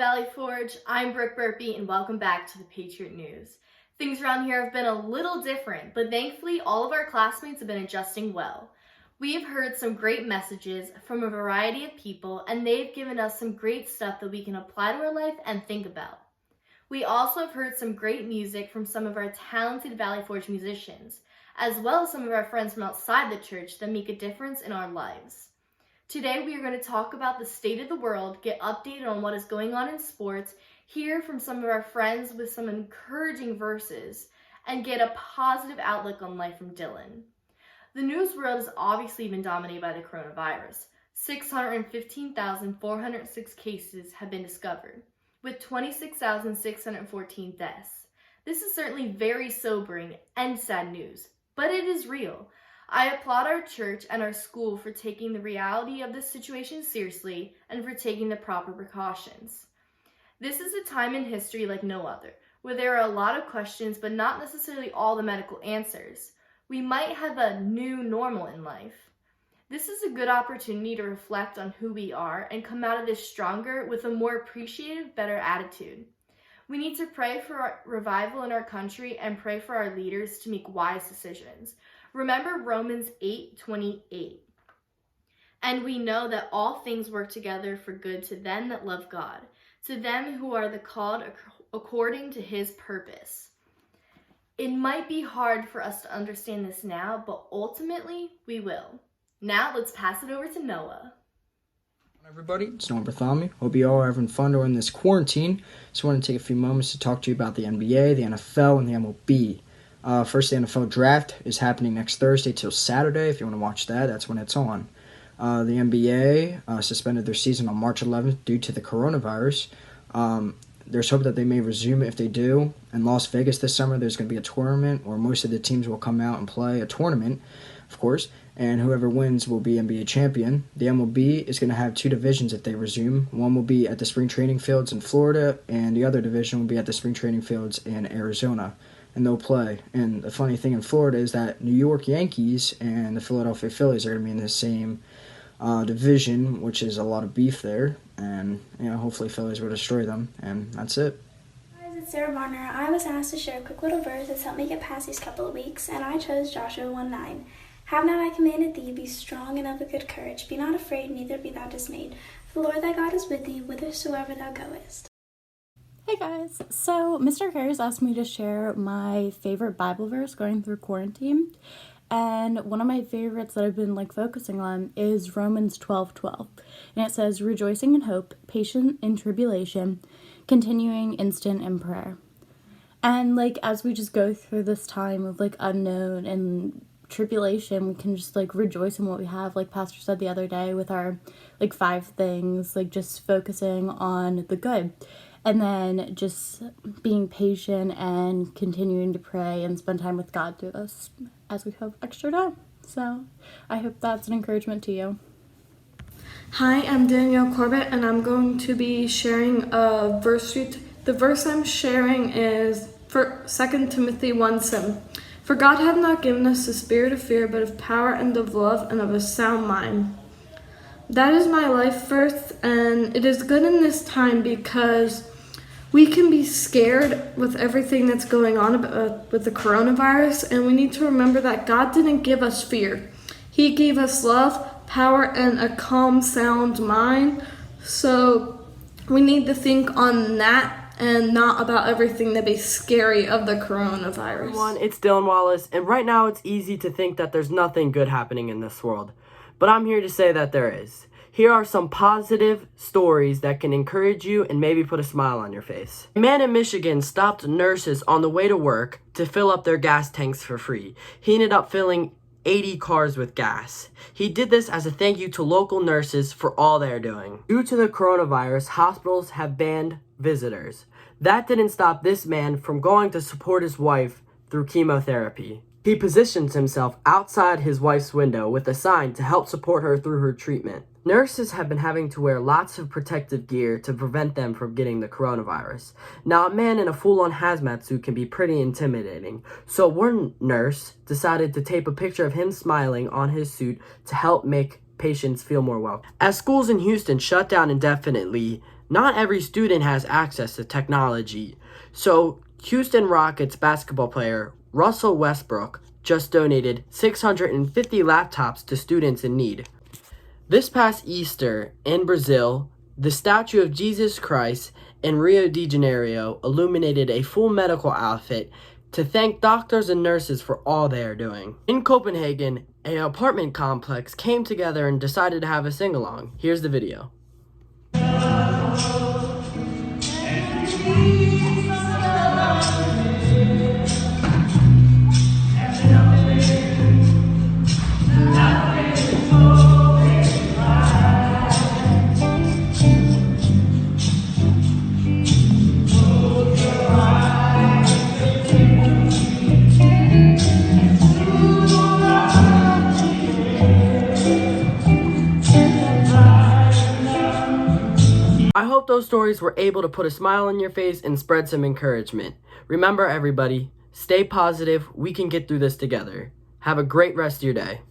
Valley Forge. I'm Brooke Burpee, and welcome back to the Patriot News. Things around here have been a little different, but thankfully all of our classmates have been adjusting well. We have heard some great messages from a variety of people, and they've given us some great stuff that we can apply to our life and think about. We also have heard some great music from some of our talented Valley Forge musicians, as well as some of our friends from outside the church that make a difference in our lives. Today we are going to talk about the state of the world, get updated on what is going on in sports, hear from some of our friends with some encouraging verses, and get a positive outlook on life from Dylan. The news world has obviously been dominated by the coronavirus. 615,406 cases have been discovered, with 26,614 deaths. This is certainly very sobering and sad news, but it is real. I applaud our church and our school for taking the reality of this situation seriously and for taking the proper precautions. This is a time in history like no other, where there are a lot of questions but not necessarily all the medical answers. We might have a new normal in life. This is a good opportunity to reflect on who we are and come out of this stronger with a more appreciative, better attitude. We need to pray for our revival in our country and pray for our leaders to make wise decisions. Remember Romans 8:28. And we know that all things work together for good to them that love God, to them who are the called according to his purpose. It might be hard for us to understand this now, but ultimately we will. Now let's pass it over to Noah. Hi everybody, it's Noah Bartholomew. Hope you all are having fun during this quarantine. Just want to take a few moments to talk to you about the NBA, the NFL, and the MLB. First, the NFL draft is happening next Thursday till Saturday. If you want to watch that, that's when it's on. The NBA suspended their season on March 11th due to the coronavirus. There's hope that they may resume it if they do. In Las Vegas this summer, there's going to be a tournament where most of the teams will come out and play a tournament, of course, and whoever wins will be NBA champion. The MLB is going to have two divisions if they resume. One will be at the spring training fields in Florida, and the other division will be at the spring training fields in Arizona. And they'll play. And the funny thing in Florida is that New York Yankees and the Philadelphia Phillies are going to be in the same division, which is a lot of beef there. And hopefully Phillies will destroy them. And that's it. Hi guys, it's Sarah Varner. I was asked to share a quick little verse that's helped me get past these couple of weeks, and I chose Joshua 1:9. Have not I commanded thee, be strong and of a good courage. Be not afraid, neither be thou dismayed. For the Lord thy God is with thee, whithersoever thou goest. Hey guys, so Mr. Harris asked me to share my favorite Bible verse going through quarantine, and one of my favorites that I've been focusing on is Romans 12:12, and it says, rejoicing in hope, patient in tribulation, continuing instant in prayer. And as we just go through this time of unknown and tribulation, we can just rejoice in what we have, like Pastor said the other day with our 5 things, just focusing on the good. And then just being patient and continuing to pray and spend time with God through this as we have extra time. So I hope that's an encouragement to you. Hi, I'm Danielle Corbett, and I'm going to be sharing a verse. The verse I'm sharing is 2 Timothy 1:7. For God hath not given us the spirit of fear, but of power and of love and of a sound mind. That is my life verse, and it is good in this time because we can be scared with everything that's going on with the coronavirus, and we need to remember that God didn't give us fear. He gave us love, power, and a calm, sound mind. So we need to think on that and not about everything that be scary of the coronavirus. Everyone, it's Dylan Wallace, and right now it's easy to think that there's nothing good happening in this world. But I'm here to say that there is. Here are some positive stories that can encourage you and maybe put a smile on your face. A man in Michigan stopped nurses on the way to work to fill up their gas tanks for free. He ended up filling 80 cars with gas. He did this as a thank you to local nurses for all they're doing. Due to the coronavirus, hospitals have banned visitors. That didn't stop this man from going to support his wife through chemotherapy. He positions himself outside his wife's window with a sign to help support her through her treatment. Nurses have been having to wear lots of protective gear to prevent them from getting the coronavirus. Now, a man in a full-on hazmat suit can be pretty intimidating, so one nurse decided to tape a picture of him smiling on his suit to help make patients feel more welcome. As schools in Houston shut down indefinitely, Not every student has access to technology, so Houston Rockets basketball player Russell Westbrook just donated 650 laptops to students in need. This past Easter in Brazil, the statue of Jesus Christ in Rio de Janeiro illuminated a full medical outfit to thank doctors and nurses for all they are doing. In Copenhagen, an apartment complex came together and decided to have a sing-along. Here's the video. I hope those stories were able to put a smile on your face and spread some encouragement. Remember everybody, stay positive, we can get through this together. Have a great rest of your day.